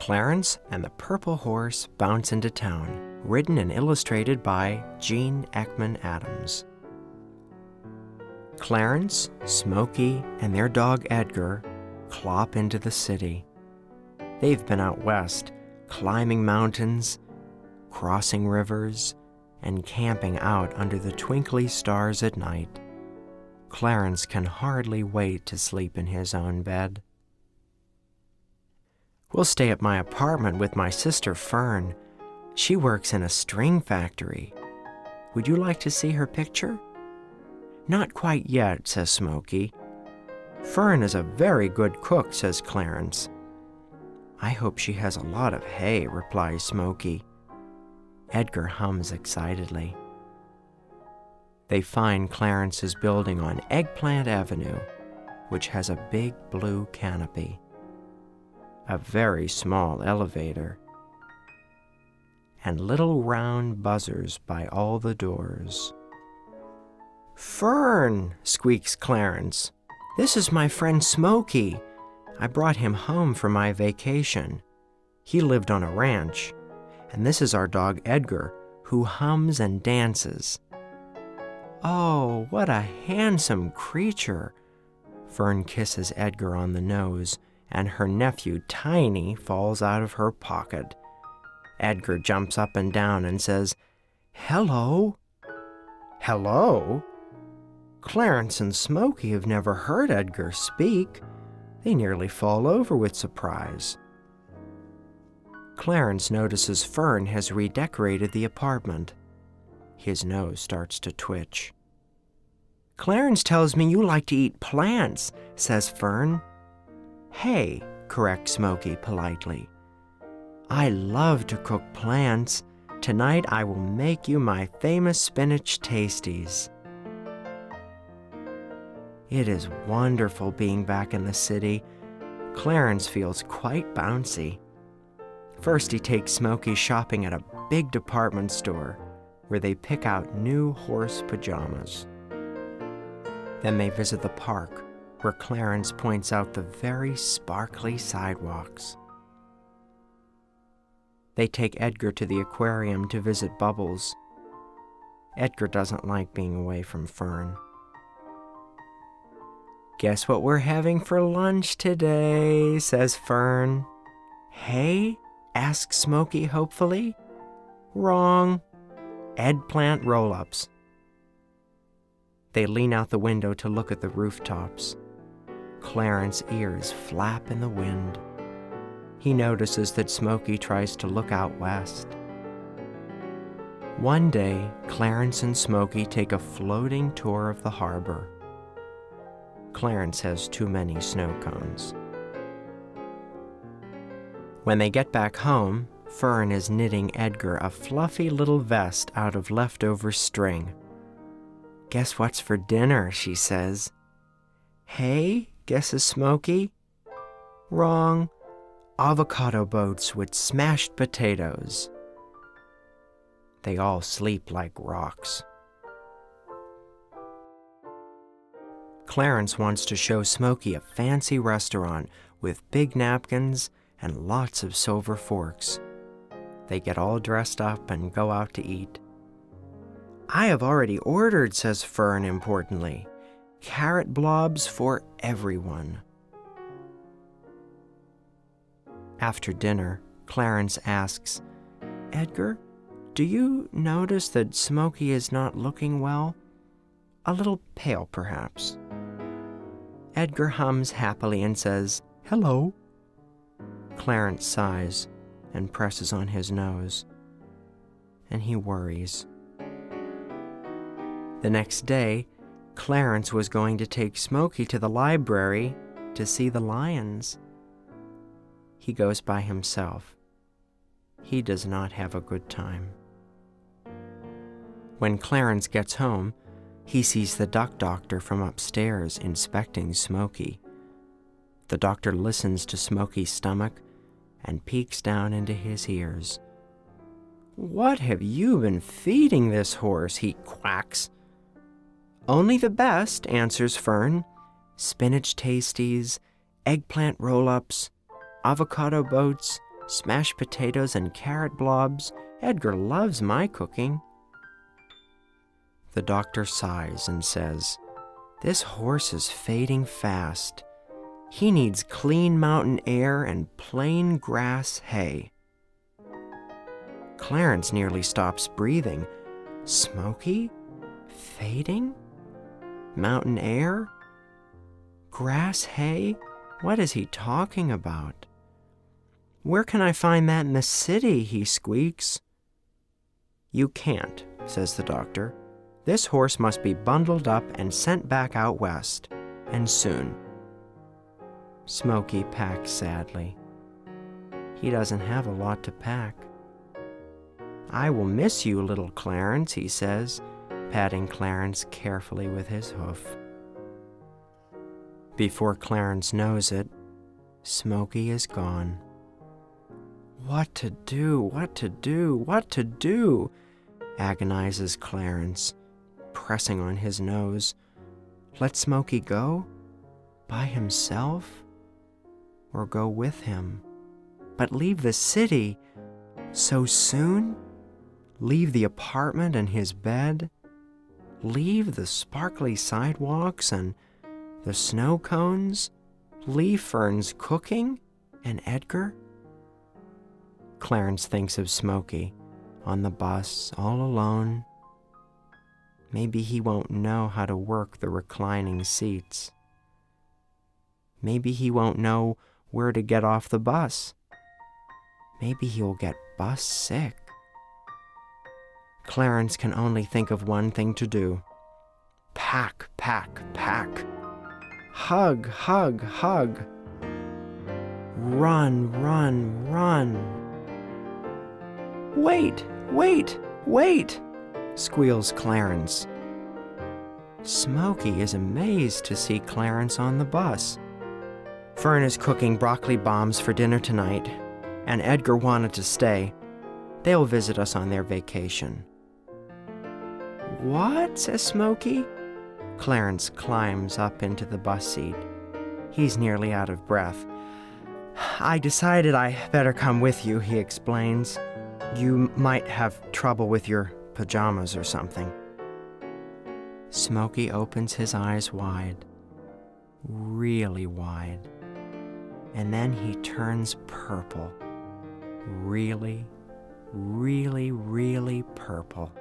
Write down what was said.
Clarence and the Purple Horse Bounce into Town, written and illustrated by Jean Ekman Adams. Clarence, Smoky, and their dog Edgar clop into the city. They've been out west, climbing mountains, crossing rivers, and camping out under the twinkly stars at night. Clarence can hardly wait to sleep in his own bed. We'll stay at my apartment with my sister Fern. She works in a string factory. Would you like to see her picture? Not quite yet, says Smoky. Fern is a very good cook, says Clarence. I hope she has a lot of hay, replies Smoky. Edgar hums excitedly. They find Clarence's building on Eggplant Avenue, which has a big blue canopy, a very small elevator, and little round buzzers by all the doors. Fern, squeaks Clarence. This is my friend Smoky. I brought him home for my vacation. He lived on a ranch, and this is our dog Edgar, who hums and dances. Oh, what a handsome creature! Fern kisses Edgar on the nose, and her nephew Tiny falls out of her pocket. Edgar jumps up and down and says, "Hello." "Hello?" Clarence and Smoky have never heard Edgar speak. They nearly fall over with surprise. Clarence notices Fern has redecorated the apartment. His nose starts to twitch. "Clarence tells me you like to eat plants," says Fern. "Hey," corrects Smoky politely. "I love to cook plants. Tonight I will make you my famous spinach tasties." It is wonderful being back in the city. Clarence feels quite bouncy. First, he takes Smoky shopping at a big department store where they pick out new horse pajamas. Then they visit the park, where Clarence points out the very sparkly sidewalks. They take Edgar to the aquarium to visit Bubbles. Edgar doesn't like being away from Fern. "Guess what we're having for lunch today," says Fern. "Hay?" asks Smoky hopefully. "Wrong. Eggplant roll-ups." They lean out the window to look at the rooftops. Clarence's ears flap in the wind. He notices that Smoky tries to look out west. One day, Clarence and Smoky take a floating tour of the harbor. Clarence has too many snow cones. When they get back home, Fern is knitting Edgar a fluffy little vest out of leftover string. "Guess what's for dinner?" she says. "Hay?" guesses Smoky. "Wrong. Avocado boats with smashed potatoes." They all sleep like rocks. Clarence wants to show Smoky a fancy restaurant with big napkins and lots of silver forks. They get all dressed up and go out to eat. "I have already ordered," says Fern importantly. "Carrot blobs for everyone." After dinner, Clarence asks, "Edgar, do you notice that Smoky is not looking well? A little pale, perhaps?" Edgar hums happily and says, "Hello." Clarence sighs and presses on his nose, and he worries. The next day, Clarence was going to take Smoky to the library to see the lions. He goes by himself. He does not have a good time. When Clarence gets home, he sees the duck doctor from upstairs inspecting Smoky. The doctor listens to Smoky's stomach and peeks down into his ears. "What have you been feeding this horse?" he quacks. "Only the best," answers Fern. "Spinach tasties, eggplant roll-ups, avocado boats, Smashed potatoes and carrot blobs. Edgar loves my cooking." The doctor sighs and says, "This horse is fading fast. He needs clean mountain air and plain grass hay." Clarence nearly stops breathing. Smoky? Fading? Mountain air? Grass hay? What is he talking about? "Where can I find that in the city?" he squeaks. "You can't," says the doctor. "This horse must be bundled up and sent back out west, and soon." Smoky packs sadly. He doesn't have a lot to pack. "I will miss you, little Clarence," he says, patting Clarence carefully with his hoof. Before Clarence knows it, Smoky is gone. What to do, what to do, what to do? Agonizes Clarence, pressing on his nose. Let Smoky go? By himself? Or go with him? But leave the city? So soon? Leave the apartment and his bed? Leave the sparkly sidewalks and the snow cones? Leave Fern's cooking and Edgar? Clarence thinks of Smoky on the bus, all alone. Maybe he won't know how to work the reclining seats. Maybe he won't know where to get off the bus. Maybe he'll get bus sick. Clarence can only think of one thing to do. Pack, pack, pack. Hug, hug, hug. Run, run, run. Wait, wait, wait, squeals Clarence. Smoky is amazed to see Clarence on the bus. Fern is cooking broccoli bombs for dinner tonight, and Edgar wanted to stay. They'll visit us on their vacation. What? Says Smoky. Clarence climbs up into the bus seat. He's nearly out of breath. I decided I better come with you, he explains. You might have trouble with your pajamas or something. Smoky opens his eyes wide, really wide, and then he turns purple. Really, really, really purple.